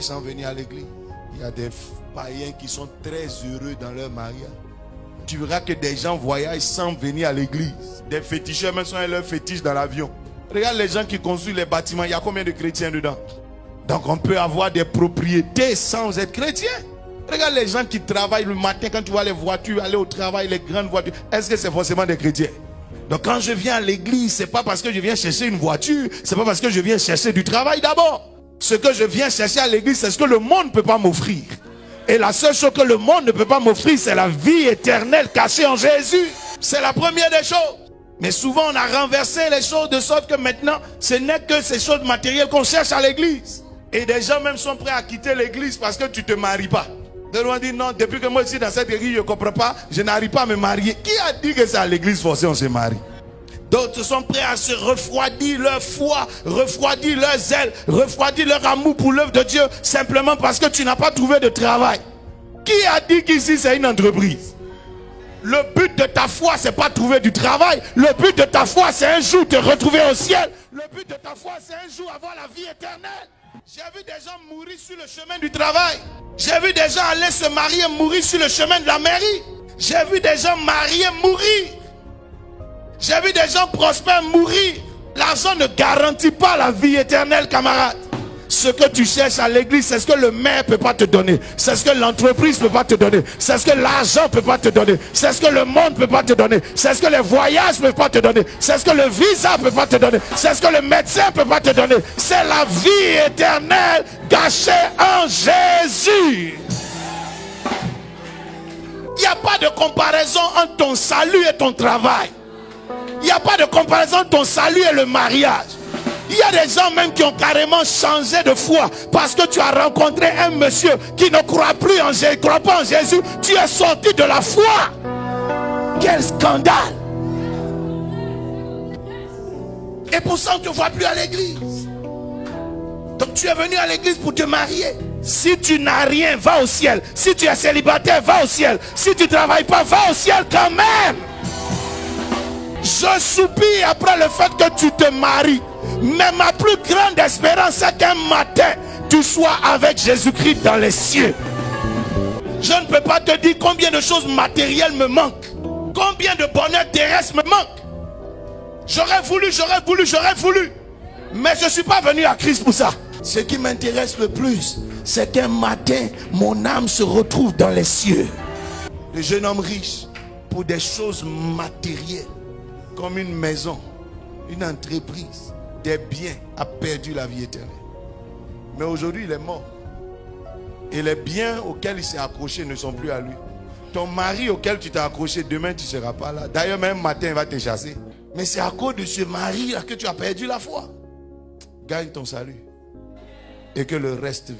sans venir à l'église. Il y a des païens qui sont très heureux dans leur mariage. Tu verras que des gens voyagent sans venir à l'église. Des féticheurs même sont leurs fétiches dans l'avion. Regarde les gens qui construisent les bâtiments. Il y a combien de chrétiens dedans? Donc on peut avoir des propriétés sans être chrétien. Regarde les gens qui travaillent le matin. Quand tu vois les voitures aller au travail, les grandes voitures. Est-ce que c'est forcément des chrétiens? Donc quand je viens à l'église, c'est pas parce que je viens chercher une voiture. C'est pas parce que je viens chercher du travail d'abord. Ce que je viens chercher à l'église, c'est ce que le monde ne peut pas m'offrir. Et la seule chose que le monde ne peut pas m'offrir, c'est la vie éternelle cachée en Jésus. C'est la première des choses. Mais souvent, on a renversé les choses de sorte que maintenant, ce n'est que ces choses matérielles qu'on cherche à l'église. Et des gens même sont prêts à quitter l'église parce que tu ne te maries pas. Des gens disent non, depuis que moi je suis dans cette église, je ne comprends pas, je n'arrive pas à me marier. Qui a dit que c'est à l'église forcée on se marie? D'autres sont prêts à se refroidir leur foi, refroidir leur zèle, refroidir leur amour pour l'œuvre de Dieu, simplement parce que tu n'as pas trouvé de travail. Qui a dit qu'ici c'est une entreprise? Le but de ta foi, c'est pas trouver du travail. Le but de ta foi, c'est un jour te retrouver au ciel. Le but de ta foi, c'est un jour avoir la vie éternelle. J'ai vu des gens mourir sur le chemin du travail. J'ai vu des gens aller se marier, mourir sur le chemin de la mairie. J'ai vu des gens mariés mourir. J'ai vu des gens prospères mourir. L'argent ne garantit pas la vie éternelle, camarade. Ce que tu cherches à l'église, c'est ce que le maire ne peut pas te donner. C'est ce que l'entreprise ne peut pas te donner. C'est ce que l'argent ne peut pas te donner. C'est ce que le monde ne peut pas te donner. C'est ce que les voyages ne peuvent pas te donner. C'est ce que le visa ne peut pas te donner. C'est ce que le médecin ne peut pas te donner. C'est la vie éternelle cachée en Jésus. Il n'y a pas de comparaison entre ton salut et ton travail. Il n'y a pas de comparaison entre ton salut et le mariage. Il y a des gens même qui ont carrément changé de foi parce que tu as rencontré un monsieur qui ne croit plus en Jésus, croit pas en Jésus. Tu es sorti de la foi. Quel scandale! Et pour ça on ne te voit plus à l'église. Donc tu es venu à l'église pour te marier. Si tu n'as rien, va au ciel. Si tu es célibataire, va au ciel. Si tu ne travailles pas, va au ciel quand même. Je soupire après le fait que tu te maries. Mais ma plus grande espérance, c'est qu'un matin, tu sois avec Jésus-Christ dans les cieux. Je ne peux pas te dire combien de choses matérielles me manquent. Combien de bonheur terrestre me manque. J'aurais voulu. Mais je ne suis pas venu à Christ pour ça. Ce qui m'intéresse le plus, c'est qu'un matin, mon âme se retrouve dans les cieux. Le jeune homme riche, pour des choses matérielles, comme une maison, une entreprise, des biens, a perdu la vie éternelle. Mais aujourd'hui, il est mort. Et les biens auxquels il s'est accroché ne sont plus à lui. Ton mari auquel tu t'es accroché, demain tu ne seras pas là. D'ailleurs, même matin, il va te chasser. Mais c'est à cause de ce mari-là que tu as perdu la foi. Gagne ton salut. Et que le reste vienne.